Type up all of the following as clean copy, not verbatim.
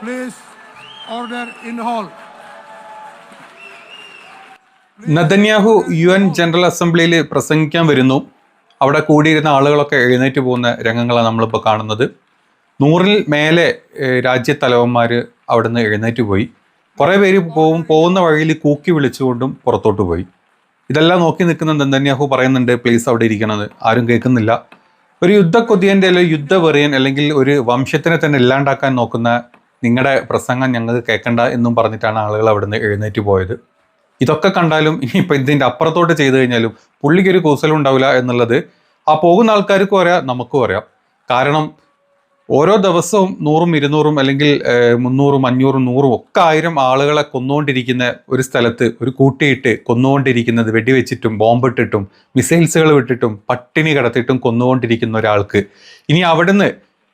Please order in hall. Netanyahu UN general അസംബ്ലിയിൽ പ്രസംഗിക്കാൻ വരുന്നു. അവിടെ കൂടിയിരുന്ന ആളുകളൊക്കെ എഴുന്നേറ്റ് പോകുന്ന രംഗങ്ങളാണ് നമ്മളിപ്പോൾ കാണുന്നത്. 100-ൽ മേലെ രാജ്യത്തലവന്മാർ അവിടുന്ന് എഴുന്നേറ്റ് പോയി. കുറേ പേര് പോകുന്ന വഴിയിൽ കൂക്കി വിളിച്ചുകൊണ്ടും പുറത്തോട്ട് പോയി. ഇതെല്ലാം നോക്കി നിൽക്കുന്ന നെതന്യാഹു പറയുന്നുണ്ട്, പ്ലീസ് അവിടെ ഇരിക്കണത്. ആരും കേൾക്കുന്നില്ല. ഒരു യുദ്ധക്കൊതിയൻ്റെ അല്ലെങ്കിൽ യുദ്ധവെറിയൻ അല്ലെങ്കിൽ ഒരു വംശത്തിനെ തന്നെ ഇല്ലാണ്ടാക്കാൻ നോക്കുന്ന നിങ്ങളുടെ പ്രസംഗം ഞങ്ങൾക്ക് കേൾക്കണ്ട എന്നും പറഞ്ഞിട്ടാണ് ആളുകൾ അവിടുന്ന് എഴുന്നേറ്റ് പോയത്. ഇതൊക്കെ കണ്ടാലും ഇനിയിപ്പോൾ ഇതിൻ്റെ അപ്പുറത്തോട്ട് ചെയ്തു കഴിഞ്ഞാലും പുള്ളിക്കൊരു കൂസലും ഉണ്ടാവില്ല എന്നുള്ളത് ആ പോകുന്ന ആൾക്കാർക്കും അറിയാം, നമുക്കും അറിയാം. കാരണം ഓരോ ദിവസവും 100-ഉം 200-ഉം അല്ലെങ്കിൽ 300-ഉം 500-ഉം 100-ഉം ഒക്കെ 1000 ആളുകളെ കൊന്നുകൊണ്ടിരിക്കുന്ന ഒരു സ്ഥലത്ത് ഒരു കൂട്ടിയിട്ട് കൊന്നുകൊണ്ടിരിക്കുന്നത്, വെടിവെച്ചിട്ടും ബോംബിട്ടിട്ടും മിസൈൽസുകൾ വിട്ടിട്ടും പട്ടിണി കിടത്തിയിട്ടും കൊന്നുകൊണ്ടിരിക്കുന്ന ഒരാൾക്ക് ഇനി അവിടുന്ന്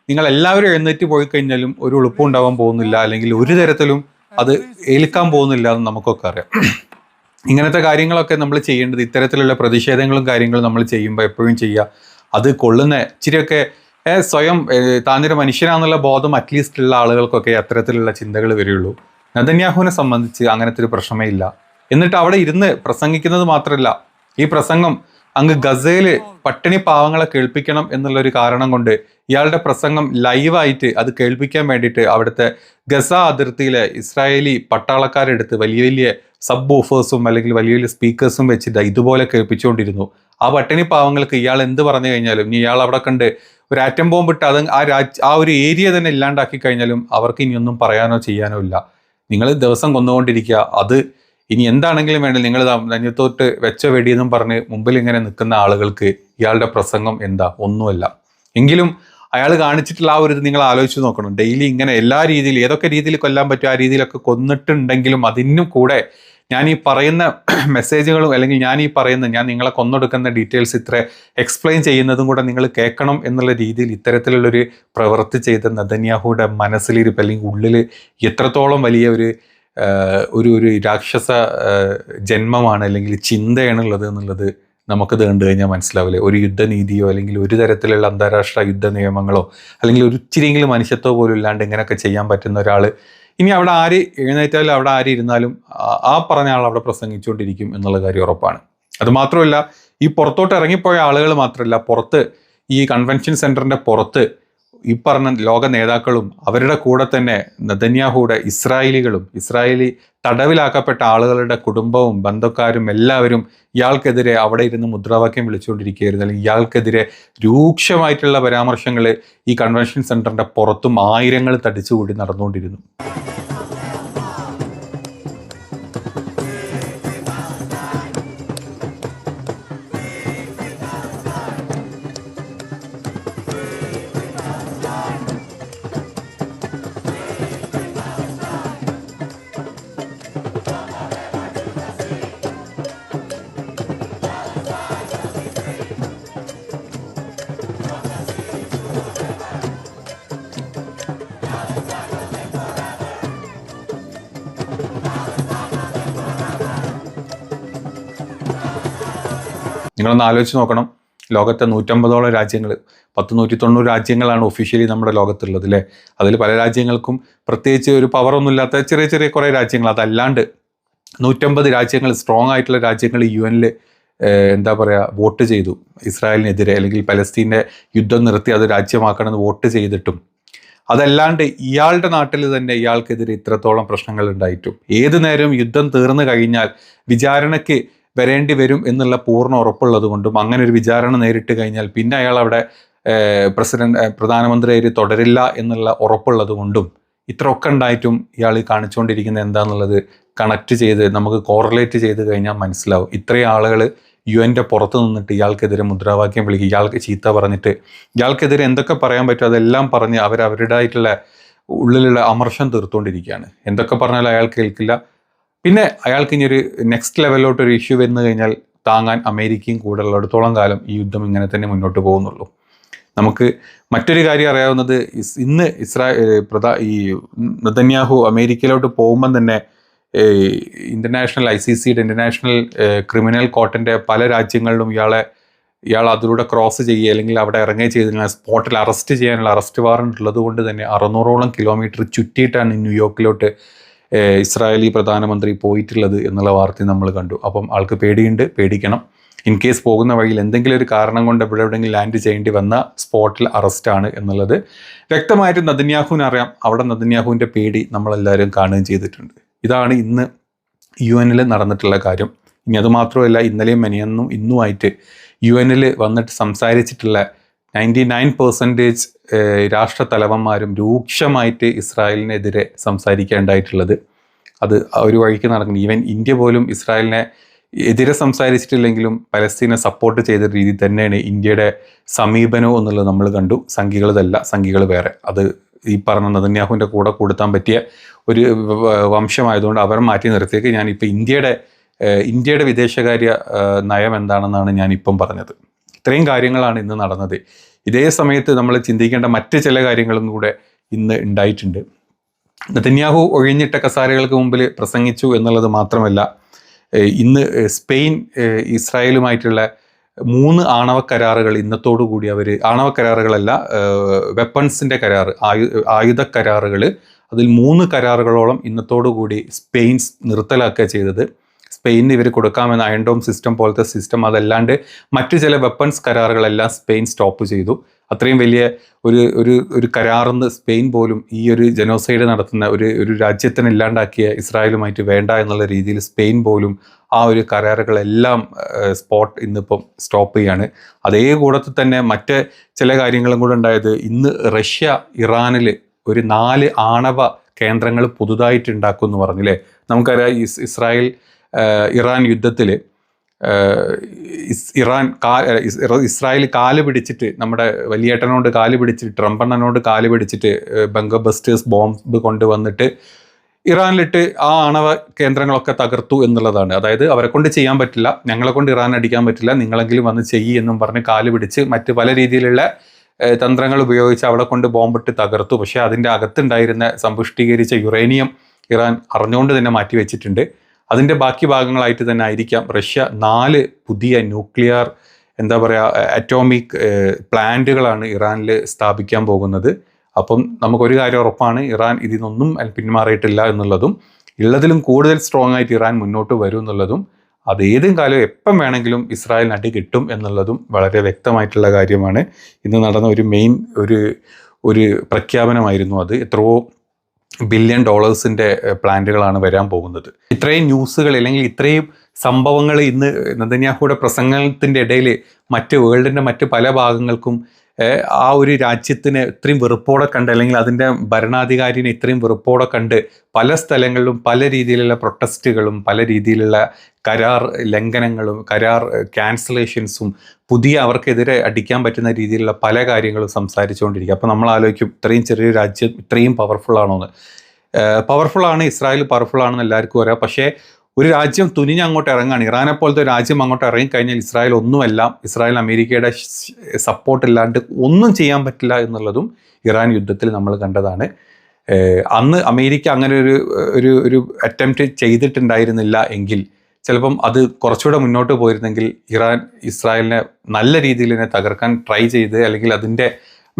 നിങ്ങൾ എല്ലാവരും എഴുന്നേറ്റ് പോയി കഴിഞ്ഞാലും ഒരു എളുപ്പം ഉണ്ടാവാൻ പോകുന്നില്ല, അല്ലെങ്കിൽ ഒരു തരത്തിലും അത് ഏൽക്കാൻ പോകുന്നില്ല എന്ന് നമുക്കൊക്കെ അറിയാം. ഇങ്ങനത്തെ കാര്യങ്ങളൊക്കെ നമ്മൾ ചെയ്യേണ്ടത്, ഇത്തരത്തിലുള്ള പ്രതിഷേധങ്ങളും കാര്യങ്ങളും നമ്മൾ ചെയ്യുമ്പോൾ എപ്പോഴും ചെയ്യുക, അത് കൊള്ളുന്ന ഇച്ചിരിയൊക്കെ സ്വയം താനൊരു മനുഷ്യനാണെന്നുള്ള ബോധം അറ്റ്ലീസ്റ്റ് ഉള്ള ആളുകൾക്കൊക്കെ അത്തരത്തിലുള്ള ചിന്തകൾ വരികയുള്ളൂ. നെതന്യാഹുവിനെ സംബന്ധിച്ച് അങ്ങനത്തെ ഒരു പ്രശ്നമേ ഇല്ല. എന്നിട്ട് അവിടെ ഇരുന്ന് പ്രസംഗിക്കുന്നത് മാത്രമല്ല, ഈ പ്രസംഗം അങ്ങ് ഗസയിൽ പട്ടിണി പാവങ്ങളെ കേൾപ്പിക്കണം എന്നുള്ളൊരു കാരണം കൊണ്ട് ഇയാളുടെ പ്രസംഗം ലൈവായിട്ട് അത് കേൾപ്പിക്കാൻ വേണ്ടിയിട്ട് അവിടുത്തെ ഗസ അതിർത്തിയിലെ ഇസ്രായേലി പട്ടാളക്കാരെടുത്ത് വലിയ വലിയ സബ് ഓഫേഴ്സും അല്ലെങ്കിൽ വലിയ വലിയ സ്പീക്കേഴ്സും വെച്ചിട്ട് ഇതുപോലെ കേൾപ്പിച്ചുകൊണ്ടിരുന്നു. ആ പട്ടിണി പാവങ്ങൾക്ക് ഇയാൾ എന്ത് പറഞ്ഞു കഴിഞ്ഞാലും, ഇനി ഇയാൾ അവിടെ കണ്ട് ഒരു ആറ്റം ബോംബ് ഇട്ട് അത് ആ ഒരു ഏരിയ തന്നെ ഇല്ലാണ്ടാക്കി കഴിഞ്ഞാലും അവർക്ക് ഇനിയൊന്നും പറയാനോ ചെയ്യാനോ ഇല്ല. നിങ്ങൾ ദിവസം കൊന്നുകൊണ്ടിരിക്കുക, അത് ഇനി എന്താണെങ്കിലും വേണ്ട, നിങ്ങൾ നെഞ്ഞത്തോട്ട് വെച്ച വെടിയെന്നും പറഞ്ഞ് മുമ്പിൽ ഇങ്ങനെ നിൽക്കുന്ന ആളുകൾക്ക് ഇയാളുടെ പ്രസംഗം എന്താ, ഒന്നുമല്ല. എങ്കിലും അയാൾ കാണിച്ചിട്ടുള്ള ആ ഒരു ഇത് നിങ്ങൾ ആലോചിച്ച് നോക്കണം. ഡെയിലി ഇങ്ങനെ എല്ലാ രീതിയിലും ഏതൊക്കെ രീതിയിൽ കൊല്ലാൻ പറ്റും ആ രീതിയിലൊക്കെ കൊന്നിട്ടുണ്ടെങ്കിലും അതിനും കൂടെ ഞാൻ ഈ പറയുന്ന മെസ്സേജുകളും അല്ലെങ്കിൽ ഞാൻ നിങ്ങളെ കൊന്നൊടുക്കുന്ന ഡീറ്റെയിൽസ് ഇത്ര എക്സ്പ്ലെയിൻ ചെയ്യുന്നതും കൂടെ നിങ്ങൾ കേൾക്കണം എന്നുള്ള രീതിയിൽ ഇത്തരത്തിലുള്ളൊരു പ്രവൃത്തി ചെയ്ത നെതന്യാഹുയുടെ മനസ്സിലിരിപ്പ് അല്ലെങ്കിൽ ഉള്ളിൽ എത്രത്തോളം വലിയ ഒരു രാക്ഷസ ജന്മമാണ് അല്ലെങ്കിൽ ചിന്തയാണുള്ളത് എന്നുള്ളത് നമുക്കത് കണ്ടു കഴിഞ്ഞാൽ മനസ്സിലാവില്ലേ. ഒരു യുദ്ധനീതിയോ അല്ലെങ്കിൽ ഒരു തരത്തിലുള്ള അന്താരാഷ്ട്ര യുദ്ധ നിയമങ്ങളോ അല്ലെങ്കിൽ ഒരു ഇച്ചിരിയെങ്കിലും മനുഷ്യത്വം പോലും ഇല്ലാണ്ട് ഇങ്ങനെയൊക്കെ ചെയ്യാൻ പറ്റുന്ന ഒരാൾ ഇനി അവിടെ ആര് എഴുന്നേറ്റാലും അവിടെ ആര് ഇരുന്നാലും ആ പറഞ്ഞ ആൾ അവിടെ പ്രസംഗിച്ചുകൊണ്ടിരിക്കും എന്നുള്ള കാര്യം ഉറപ്പാണ്. അതുമാത്രമല്ല, ഈ പുറത്തോട്ട് ഇറങ്ങിപ്പോയ ആളുകൾ മാത്രമല്ല, പുറത്ത് ഈ കൺവെൻഷൻ സെൻറ്ററിൻ്റെ പുറത്ത് ഈ പറഞ്ഞ ലോക നേതാക്കളും അവരുടെ കൂടെ തന്നെ നെതന്യാഹുയുടെ ഇസ്രായേലി തടവിലാക്കപ്പെട്ട ആളുകളുടെ കുടുംബവും ബന്ധുക്കാരും എല്ലാവരും ഇയാൾക്കെതിരെ അവിടെ ഇരുന്ന് മുദ്രാവാക്യം വിളിച്ചുകൊണ്ടിരിക്കുകയായിരുന്നു. അല്ലെങ്കിൽ ഇയാൾക്കെതിരെ രൂക്ഷമായിട്ടുള്ള പരാമർശങ്ങൾ ഈ കൺവെൻഷൻ സെൻറ്ററിൻ്റെ പുറത്തും ആയിരങ്ങൾ തടിച്ചുകൂടി നടന്നുകൊണ്ടിരുന്നു. നിങ്ങളൊന്ന് ആലോചിച്ച് നോക്കണം, ലോകത്തെ 150ഓളം രാജ്യങ്ങൾ, 190 രാജ്യങ്ങളാണ് ഒഫീഷ്യലി നമ്മുടെ ലോകത്തുള്ളത് അല്ലേ. അതിൽ പല രാജ്യങ്ങൾക്കും പ്രത്യേകിച്ച് ഒരു പവറൊന്നും ഇല്ലാത്ത ചെറിയ ചെറിയ കുറേ രാജ്യങ്ങൾ, അതല്ലാണ്ട് 150 രാജ്യങ്ങൾ, സ്ട്രോങ് ആയിട്ടുള്ള രാജ്യങ്ങൾ UN എന്താ പറയുക വോട്ട് ചെയ്തു ഇസ്രായേലിനെതിരെ, അല്ലെങ്കിൽ പലസ്തീൻ്റെ യുദ്ധം നിർത്തി അത് രാജ്യമാക്കണമെന്ന് വോട്ട് ചെയ്തിട്ടും അതല്ലാണ്ട് ഇയാളുടെ നാട്ടിൽ തന്നെ ഇയാൾക്കെതിരെ ഇത്രത്തോളം പ്രശ്നങ്ങൾ ഉണ്ടായിട്ടും ഏത് നേരവും യുദ്ധം തീർന്നു കഴിഞ്ഞാൽ വിചാരണയ്ക്ക് വരേണ്ടി വരും എന്നുള്ള പൂർണ്ണ ഉറപ്പുള്ളത് കൊണ്ടും അങ്ങനെ ഒരു വിചാരണ നേരിട്ട് കഴിഞ്ഞാൽ പിന്നെ അയാൾ അവിടെ പ്രധാനമന്ത്രിയായി തുടരില്ല എന്നുള്ള ഉറപ്പുള്ളത് കൊണ്ടും ഇത്രയൊക്കെ ഉണ്ടായിട്ടും ഇയാൾ കാണിച്ചുകൊണ്ടിരിക്കുന്നത് എന്താണെന്നുള്ളത് കണക്ട് ചെയ്ത് നമുക്ക് കോറിലേറ്റ് ചെയ്ത് കഴിഞ്ഞാൽ മനസ്സിലാവും. ഇത്രയും ആളുകൾ UN പുറത്ത് നിന്നിട്ട് ഇയാൾക്കെതിരെ മുദ്രാവാക്യം വിളിക്കുക, ഇയാൾക്ക് ചീത്ത പറഞ്ഞിട്ട് ഇയാൾക്കെതിരെ എന്തൊക്കെ പറയാൻ പറ്റും അതെല്ലാം പറഞ്ഞ് അവരുടേതായിട്ടുള്ള ഉള്ളിലുള്ള അമർഷം തീർത്തുകൊണ്ടിരിക്കുകയാണ്. എന്തൊക്കെ പറഞ്ഞാലും അയാൾ കേൾക്കില്ല. പിന്നെ അയാൾക്ക് ഇനി ഒരു നെക്സ്റ്റ് ലെവലിലോട്ട് ഒരു ഇഷ്യൂ വന്നു കഴിഞ്ഞാൽ താങ്ങാൻ അമേരിക്കയും കൂടെ ഉള്ളിടത്തോളം കാലം ഈ യുദ്ധം ഇങ്ങനെ തന്നെ മുന്നോട്ട് പോകുന്നുള്ളൂ. നമുക്ക് മറ്റൊരു കാര്യം അറിയാവുന്നത്, ഇന്ന് ഈ നെതന്യാഹു അമേരിക്കയിലോട്ട് പോകുമ്പം തന്നെ ICC ഇന്റർനാഷണൽ ക്രിമിനൽ കോർട്ടിൻ്റെ പല രാജ്യങ്ങളിലും ഇയാളെ ഇയാൾ അതിലൂടെ ക്രോസ് ചെയ്യുക അല്ലെങ്കിൽ അവിടെ ഇറങ്ങുകയും ചെയ്ത് കഴിഞ്ഞാൽ സ്പോട്ടിൽ അറസ്റ്റ് ചെയ്യാനുള്ള അറസ്റ്റ് വാറണ്ട് ഉള്ളത് കൊണ്ട് തന്നെ 600ഓളം കിലോമീറ്റർ ചുറ്റിയിട്ടാണ് ന്യൂയോർക്കിലോട്ട് ഇസ്രായേലി പ്രധാനമന്ത്രി പോയിട്ടുള്ളത് എന്നുള്ള വാർത്ത നമ്മൾ കണ്ടു. അപ്പം ആൾക്ക് പേടിയുണ്ട്, പേടിക്കണം. ഇൻ കേസ് പോകുന്ന വഴിയിൽ എന്തെങ്കിലും ഒരു കാരണം കൊണ്ട് എവിടെയെങ്കിലും ലാൻഡ് ചെയ്യേണ്ടി വന്ന സ്പോട്ടിൽ അറസ്റ്റാണ് എന്നുള്ളത് വ്യക്തമായിട്ട് നെതന്യാഹുവിന് അറിയാം. അവിടെ നെതന്യാഹുവിൻ്റെ പേടി നമ്മളെല്ലാവരും കാണുകയും ചെയ്തിട്ടുണ്ട്. ഇതാണ് ഇന്ന് UN നടന്നിട്ടുള്ള കാര്യം. ഇനി അതുമാത്രമല്ല, ഇന്നലെയും മെനിയന്നും ഇന്നുമായിട്ട് UN വന്നിട്ട് സംസാരിച്ചിട്ടുള്ള 99% രാഷ്ട്രത്തലവന്മാരും രൂക്ഷമായിട്ട് ഇസ്രായേലിനെതിരെ സംസാരിക്കേണ്ടായിട്ടുള്ളത്. അത് ഒരു വഴിക്ക് നടക്കുന്നു. ഈവൻ ഇന്ത്യ പോലും ഇസ്രായേലിനെ എതിരെ സംസാരിച്ചിട്ടില്ലെങ്കിലും പലസ്തീനെ സപ്പോർട്ട് ചെയ്ത രീതി തന്നെയാണ് ഇന്ത്യയുടെ സമീപനവും എന്നുള്ളത് നമ്മൾ കണ്ടു. സംഘികളതല്ല, സംഘികൾ വേറെ. അത് ഈ പറഞ്ഞ നെതന്യാഹുവിൻ്റെ കൂടെ കൊടുത്താൻ പറ്റിയ ഒരു വംശമായതുകൊണ്ട് അവർ മാറ്റി നിർത്തിയേക്ക്. ഞാനിപ്പോൾ ഇന്ത്യയുടെ വിദേശകാര്യ നയം എന്താണെന്നാണ് ഞാനിപ്പം പറഞ്ഞത്. ഇത്രയും കാര്യങ്ങളാണ് ഇന്ന് നടന്നത്. ഇതേ സമയത്ത് നമ്മൾ ചിന്തിക്കേണ്ട മറ്റ് ചില കാര്യങ്ങളും കൂടെ ഇന്ന് ഉണ്ടായിട്ടുണ്ട്. നെതന്യാഹു ഒഴിഞ്ഞിട്ട കസാരകൾക്ക് മുമ്പിൽ പ്രസംഗിച്ചു എന്നുള്ളത് മാത്രമല്ല, ഇന്ന് സ്പെയിൻ ഇസ്രായേലുമായിട്ടുള്ള 3 ആണവ കരാറുകൾ ഇന്നത്തോടു കൂടി അവർ, ആണവ കരാറുകളല്ല, വെപ്പൺസിൻ്റെ കരാറ്, ആയുധ കരാറുകൾ, അതിൽ 3 കരാറുകളോളം ഇന്നത്തോടു കൂടി സ്പെയിൻ നിർത്തലാക്കുക ചെയ്തത്. സ്പെയിനിന് ഇവർ കൊടുക്കാമെന്ന അയൺ ഡോം സിസ്റ്റം പോലത്തെ സിസ്റ്റം, അതല്ലാണ്ട് മറ്റു ചില വെപ്പൺസ് കരാറുകളെല്ലാം സ്പെയിൻ സ്റ്റോപ്പ് ചെയ്തു. അത്രയും വലിയ ഒരു കരാറിന്ന് സ്പെയിൻ പോലും ഈ ഒരു ജനോസൈഡ് നടത്തുന്ന ഒരു രാജ്യത്തിന് ഇല്ലാണ്ടാക്കിയ ഇസ്രായേലുമായിട്ട് വേണ്ട എന്നുള്ള രീതിയിൽ സ്പെയിൻ പോലും ആ ഒരു കരാറുകളെല്ലാം ഇന്നിപ്പം സ്റ്റോപ്പ് ചെയ്യാണ്. അതേ കൂടത്തിൽ തന്നെ മറ്റ് ചില കാര്യങ്ങളും കൂടെ ഉണ്ടായത്, ഇന്ന് റഷ്യ ഇറാനിൽ ഒരു 4 ആണവ കേന്ദ്രങ്ങൾ പുതുതായിട്ട് ഉണ്ടാക്കും എന്ന് പറഞ്ഞില്ലേ. നമുക്കറിയാം ഇസ്രായേൽ ഇറാൻ യുദ്ധത്തിൽ ഇസ്രായേൽ കാല് പിടിച്ചിട്ട്, നമ്മുടെ വലിയേട്ടനോട് കാല് പിടിച്ചിട്ട്, ട്രംപണ്ണനോട് കാല് പിടിച്ചിട്ട് ബങ്കബസ്റ്റേഴ്സ് ബോംബ് കൊണ്ടുവന്നിട്ട് ഇറാനിലിട്ട് ആ ആണവ കേന്ദ്രങ്ങളൊക്കെ തകർത്തു എന്നുള്ളതാണ്. അതായത് അവരെ കൊണ്ട് ചെയ്യാൻ പറ്റില്ല, ഞങ്ങളെ കൊണ്ട് ഇറാൻ അടിക്കാൻ പറ്റില്ല, നിങ്ങളെങ്കിലും വന്ന് ചെയ്യ് എന്നും പറഞ്ഞ് കാല് പിടിച്ച് മറ്റ് പല രീതിയിലുള്ള തന്ത്രങ്ങൾ ഉപയോഗിച്ച് അവിടെ കൊണ്ട് ബോംബിട്ട് തകർത്തു. പക്ഷേ അതിൻ്റെ അകത്തുണ്ടായിരുന്ന സമ്പുഷ്ടീകരിച്ച യുറേനിയം ഇറാൻ അറിഞ്ഞുകൊണ്ട് തന്നെ മാറ്റിവെച്ചിട്ടുണ്ട്. അതിൻ്റെ ബാക്കി ഭാഗങ്ങളായിട്ട് തന്നെ ആയിരിക്കാം റഷ്യ 4 പുതിയ ന്യൂക്ലിയർ അറ്റോമിക് പ്ലാന്റുകളാണ് ഇറാനിൽ സ്ഥാപിക്കാൻ പോകുന്നത്. അപ്പം നമുക്കൊരു കാര്യം ഉറപ്പാണ്, ഇറാൻ ഇതിൽ നിന്നൊന്നും പിന്മാറിയിട്ടില്ല എന്നുള്ളതും, ഉള്ളതിലും കൂടുതൽ സ്ട്രോങ് ആയിട്ട് ഇറാൻ മുന്നോട്ട് വരും എന്നുള്ളതും, അത് ഏതും കാലം എപ്പം വേണമെങ്കിലും ഇസ്രായേലിന് അടി കിട്ടും എന്നുള്ളതും വളരെ വ്യക്തമായിട്ടുള്ള കാര്യമാണ്. ഇന്ന് നടന്ന ഒരു മെയിൻ ഒരു പ്രഖ്യാപനമായിരുന്നു അത്. എത്രയോ $1 ബില്യൺ പ്ലാന്റുകളാണ് വരാൻ പോകുന്നത്. ഇത്രയും ന്യൂസുകൾ അല്ലെങ്കിൽ ഇത്രയും സംഭവങ്ങൾ ഇന്ന് നെതന്യാഹുയുടെ പ്രസംഗത്തിൻ്റെ ഇടയിൽ വേൾഡിൻ്റെ മറ്റ് പല ഭാഗങ്ങൾക്കും ആ ഒരു രാജ്യത്തിന് ഇത്രയും വെറുപ്പോടെ കണ്ട്, അല്ലെങ്കിൽ അതിൻ്റെ ഭരണാധികാരിനെ ഇത്രയും വെറുപ്പോടെ കണ്ട് പല സ്ഥലങ്ങളിലും പല രീതിയിലുള്ള പ്രൊട്ടസ്റ്റുകളും പല രീതിയിലുള്ള കരാർ ലംഘനങ്ങളും കരാർ ക്യാൻസലേഷൻസും പുതിയ അവർക്കെതിരെ അടിക്കാൻ പറ്റുന്ന രീതിയിലുള്ള പല കാര്യങ്ങളും സംസാരിച്ചുകൊണ്ടിരിക്കുക. അപ്പോൾ നമ്മൾ ആലോചിക്കും, ഇത്രയും ചെറിയൊരു രാജ്യം ഇത്രയും പവർഫുള്ളാണോന്ന്. പവർഫുള്ളാണ്, ഇസ്രായേൽ പവർഫുള്ളാണെന്ന് എല്ലാവർക്കും അറിയാം. പക്ഷേ ഒരു രാജ്യം തുനിഞ്ഞ് അങ്ങോട്ട് ഇറങ്ങാണ്, ഇറാനെ പോലത്തെ ഒരു രാജ്യം അങ്ങോട്ട് ഇറങ്ങിക്കഴിഞ്ഞാൽ ഇസ്രായേൽ ഒന്നുമല്ല, ഇസ്രായേൽ അമേരിക്കയുടെ സപ്പോർട്ട് ഇല്ലാണ്ട് ഒന്നും ചെയ്യാൻ പറ്റില്ല എന്നുള്ളതും ഇറാൻ യുദ്ധത്തിൽ നമ്മൾ കണ്ടതാണ്. അന്ന് അമേരിക്ക അങ്ങനെ ഒരു അറ്റംപ്റ്റ് ചെയ്തിട്ടുണ്ടായിരുന്നില്ല എങ്കിൽ ചിലപ്പം അത് കുറച്ചുകൂടെ മുന്നോട്ട് പോയിരുന്നെങ്കിൽ ഇറാൻ ഇസ്രായേലിനെ നല്ല രീതിയിൽ തന്നെ തകർക്കാൻ ട്രൈ ചെയ്ത്, അല്ലെങ്കിൽ അതിൻ്റെ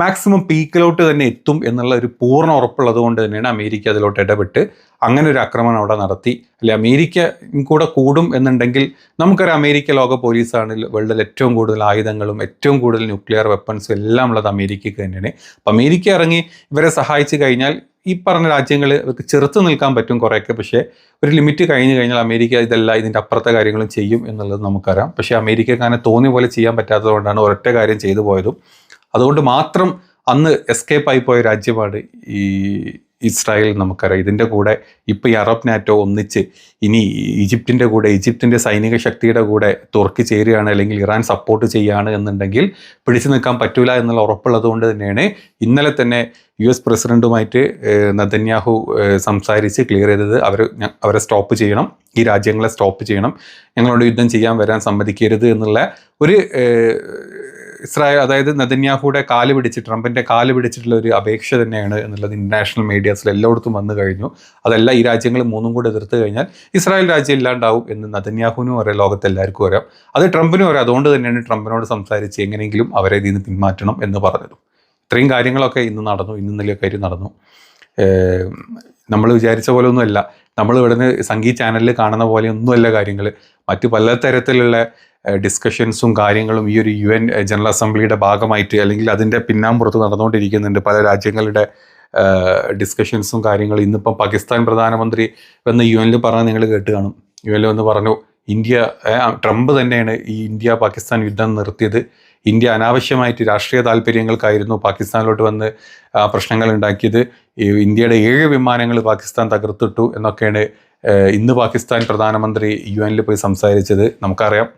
മാക്സിമം പീക്കിലോട്ട് തന്നെ എത്തും എന്നുള്ള ഒരു പൂർണ്ണ ഉറപ്പുള്ളത് കൊണ്ട് തന്നെയാണ് അമേരിക്ക അതിലോട്ട് ഇടപെട്ട് അങ്ങനെ ഒരു ആക്രമണം അവിടെ നടത്തി. അല്ലെ അമേരിക്ക കൂടെ കൂടും എന്നുണ്ടെങ്കിൽ നമുക്കറിയാം, അമേരിക്ക ലോക പോലീസാണ്, വേൾഡിൽ ഏറ്റവും കൂടുതൽ ആയുധങ്ങളും ഏറ്റവും കൂടുതൽ ന്യൂക്ലിയർ വെപ്പൺസും എല്ലാം ഉള്ളത് അമേരിക്കയ്ക്ക് തന്നെയാണ്. അപ്പം അമേരിക്ക ഇറങ്ങി ഇവരെ സഹായിച്ചു കഴിഞ്ഞാൽ ഈ പറഞ്ഞ രാജ്യങ്ങൾ ഇവർക്ക് ചെറുത്ത് നിൽക്കാൻ പറ്റും കുറേയൊക്കെ. പക്ഷേ ഒരു ലിമിറ്റ് കഴിഞ്ഞ് കഴിഞ്ഞാൽ അമേരിക്ക ഇതിൻ്റെ അപ്പുറത്തെ കാര്യങ്ങളും ചെയ്യും എന്നുള്ളത് നമുക്കറിയാം. പക്ഷേ അമേരിക്കക്ക് അങ്ങനെ തോന്നിയ പോലെ ചെയ്യാൻ പറ്റാത്തതുകൊണ്ടാണ് ഒരൊറ്റ കാര്യം ചെയ്തു പോയതും. അതുകൊണ്ട് മാത്രം അന്ന് എസ്കേപ്പ് ആയിപ്പോയ രാജ്യമാണ് ഈ ഇസ്രായേൽ. നമുക്കറിയാം, ഇതിൻ്റെ കൂടെ ഇപ്പോൾ ഈ അറബ് നാറ്റോ ഒന്നിച്ച് ഇനി ഈജിപ്തിൻ്റെ സൈനിക ശക്തിയുടെ കൂടെ തുർക്കി ചേരുകയാണ്, അല്ലെങ്കിൽ ഇറാൻ സപ്പോർട്ട് ചെയ്യുകയാണ് എന്നുണ്ടെങ്കിൽ പിടിച്ചു നിൽക്കാൻ പറ്റൂല എന്നുള്ള ഉറപ്പുള്ളത് കൊണ്ട് തന്നെയാണ് ഇന്നലെ തന്നെ US പ്രസിഡന്റുമായിട്ട് നെതന്യാഹു സംസാരിച്ച് ക്ലിയർ ചെയ്തത് അവരെ സ്റ്റോപ്പ് ചെയ്യണം, ഈ രാജ്യങ്ങളെ സ്റ്റോപ്പ് ചെയ്യണം, ഞങ്ങളോട് യുദ്ധം ചെയ്യാൻ വരാൻ സമ്മതിക്കരുത് എന്നുള്ള ഒരു ഇസ്രായേൽ, അതായത് നെതന്യാഹുയുടെ കാല് പിടിച്ച്, ട്രംപിൻ്റെ കാല് പിടിച്ചിട്ടുള്ള ഒരു അപേക്ഷ തന്നെയാണ് എന്നുള്ളത് ഇൻ്റർനാഷണൽ മീഡിയാസിൽ എല്ലായിടത്തും വന്നു കഴിഞ്ഞു. അതല്ല, ഈ രാജ്യങ്ങൾ മൂന്നും കൂടെ എതിർത്ത് കഴിഞ്ഞാൽ ഇസ്രായേൽ രാജ്യം ഇല്ലാണ്ടാവും എന്ന് നെതന്യാഹുവിനും അറിയാം, ലോകത്ത് എല്ലാവർക്കും അറിയാം, അത് ട്രംപിനും അറിയാം. അതുകൊണ്ട് തന്നെയാണ് ട്രംപിനോട് സംസാരിച്ച് എങ്ങനെയെങ്കിലും അവരെ ഇതിൽ നിന്ന് പിന്മാറ്റണം എന്ന് പറഞ്ഞത്. ഇത്രയും കാര്യങ്ങളൊക്കെ ഇന്ന് നടന്നു, ഇന്നലെയൊക്കെ ആയിട്ട് നടന്നു. നമ്മൾ വിചാരിച്ച പോലെ ഒന്നുമല്ല, നമ്മൾ ഇവിടുന്ന് സംഗീത ചാനലിൽ കാണുന്ന പോലെ ഒന്നുമല്ല കാര്യങ്ങൾ. മറ്റു പലതരത്തിലുള്ള ഡിസ്കഷൻസും കാര്യങ്ങളും ഈ ഒരു UN ജനറൽ അസംബ്ലിയുടെ ഭാഗമായിട്ട് അല്ലെങ്കിൽ അതിൻ്റെ പിന്നാമ്പുറത്ത് നടന്നുകൊണ്ടിരിക്കുന്നുണ്ട്. പല രാജ്യങ്ങളുടെ ഡിസ്കഷൻസും കാര്യങ്ങളും. ഇന്നിപ്പം പാകിസ്ഥാൻ പ്രധാനമന്ത്രി വന്ന് UN പറഞ്ഞ് നിങ്ങൾ കേട്ട് കാണും. UN വന്ന് പറഞ്ഞു, ട്രംപ് തന്നെയാണ് ഈ ഇന്ത്യ പാകിസ്ഥാൻ യുദ്ധം നിർത്തിയത്. ഇന്ത്യ അനാവശ്യമായിട്ട് രാഷ്ട്രീയ താല്പര്യങ്ങൾക്കായിരുന്നു പാകിസ്ഥാനിലോട്ട് വന്ന് പ്രശ്നങ്ങൾ ഉണ്ടാക്കിയത്. ഇന്ത്യയുടെ 7 വിമാനങ്ങൾ പാകിസ്ഥാൻ തകർത്തിട്ടു എന്നൊക്കെയാണ് ഇന്ന് പാകിസ്ഥാൻ പ്രധാനമന്ത്രി UN പോയി സംസാരിച്ചത്. നമുക്കറിയാം,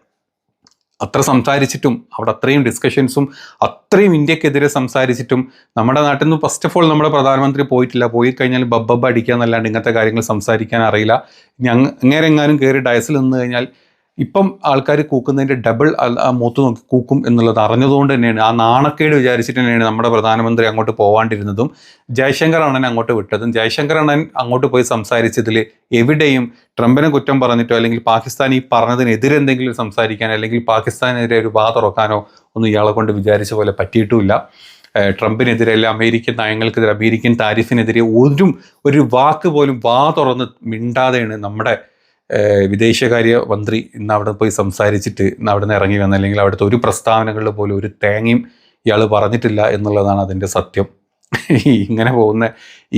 അത്ര സംസാരിച്ചിട്ടും അവിടെ അത്രയും ഡിസ്കഷൻസും അത്രയും ഇന്ത്യക്കെതിരെ സംസാരിച്ചിട്ടും നമ്മുടെ നാട്ടിൽ നിന്ന് ഫസ്റ്റ് ഓഫ് ഓൾ നമ്മുടെ പ്രധാനമന്ത്രി പോയിട്ടില്ല. പോയി കഴിഞ്ഞാൽ ബബ്ബ അടിക്കുക എന്നല്ലാണ്ട് ഇങ്ങനത്തെ കാര്യങ്ങൾ സംസാരിക്കാൻ അറിയില്ല. എങ്ങാനും കയറി ഡയസിൽ നിന്ന് കഴിഞ്ഞാൽ ഇപ്പം ആൾക്കാർ കൂക്കുന്നതിൻ്റെ ഡബിൾ മൂത്ത് നോക്കി കൂക്കും എന്നുള്ളത് അറിഞ്ഞതുകൊണ്ട് തന്നെയാണ്, ആ നാണക്കേട് വിചാരിച്ചിട്ട് തന്നെയാണ് നമ്മുടെ പ്രധാനമന്ത്രി അങ്ങോട്ട് പോകാണ്ടിരുന്നതും ജയശങ്കർ അണ്ണൻ അങ്ങോട്ട് വിട്ടതും. ജയശങ്കർ അണ്ണൻ അങ്ങോട്ട് പോയി സംസാരിച്ചതിൽ എവിടെയും ട്രംപിനെ കുറ്റം പറഞ്ഞിട്ടോ അല്ലെങ്കിൽ പാകിസ്ഥാൻ ഈ പറഞ്ഞതിനെതിരെ എന്തെങ്കിലും സംസാരിക്കാനോ അല്ലെങ്കിൽ പാകിസ്ഥാനെതിരെ ഒരു വാ തുറക്കാനോ ഒന്നും ഇയാളെ കൊണ്ട് വിചാരിച്ച പോലെ പറ്റിയിട്ടുമില്ല. ട്രംപിനെതിരെ അല്ല അമേരിക്കൻ നയങ്ങൾക്കെതിരെ, അമേരിക്കൻ താരിഫിനെതിരെ ഒരു വാക്ക് പോലും വാ തുറന്ന് മിണ്ടാതെയാണ് നമ്മുടെ വിദേശകാര്യ മന്ത്രി ഇന്ന് അവിടെ പോയി സംസാരിച്ചിട്ട് ഇന്ന് അവിടെ നിന്ന് ഇറങ്ങി വന്ന, അല്ലെങ്കിൽ അവിടുത്തെ ഒരു പ്രസ്താവനകളിൽ പോലും ഒരു തേങ്ങയും ഇയാൾ പറഞ്ഞിട്ടില്ല എന്നുള്ളതാണ് അതിൻ്റെ സത്യം. ഇങ്ങനെ പോകുന്ന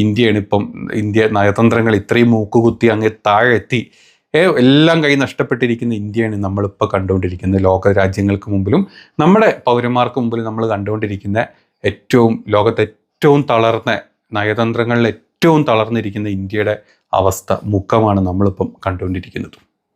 ഇന്ത്യയാണ് ഇപ്പം. ഇന്ത്യ നയതന്ത്രങ്ങൾ ഇത്രയും മൂക്കുകുത്തി അങ്ങ് താഴെ എത്തി എല്ലാം കൈ നഷ്ടപ്പെട്ടിരിക്കുന്ന ഇന്ത്യയാണ് നമ്മളിപ്പോൾ കണ്ടുകൊണ്ടിരിക്കുന്നത്. ലോക രാജ്യങ്ങൾക്ക് മുമ്പിലും നമ്മുടെ പൗരന്മാർക്ക് മുമ്പിലും നമ്മൾ കണ്ടുകൊണ്ടിരിക്കുന്ന ലോകത്തെ ഏറ്റവും തളർന്ന, നയതന്ത്രങ്ങളിൽ ഏറ്റവും തളർന്നിരിക്കുന്ന ഇന്ത്യയുടെ അവസ്ഥ, മുഖമാണ് നമ്മളിപ്പം കണ്ടുകൊണ്ടിരിക്കുന്നത്.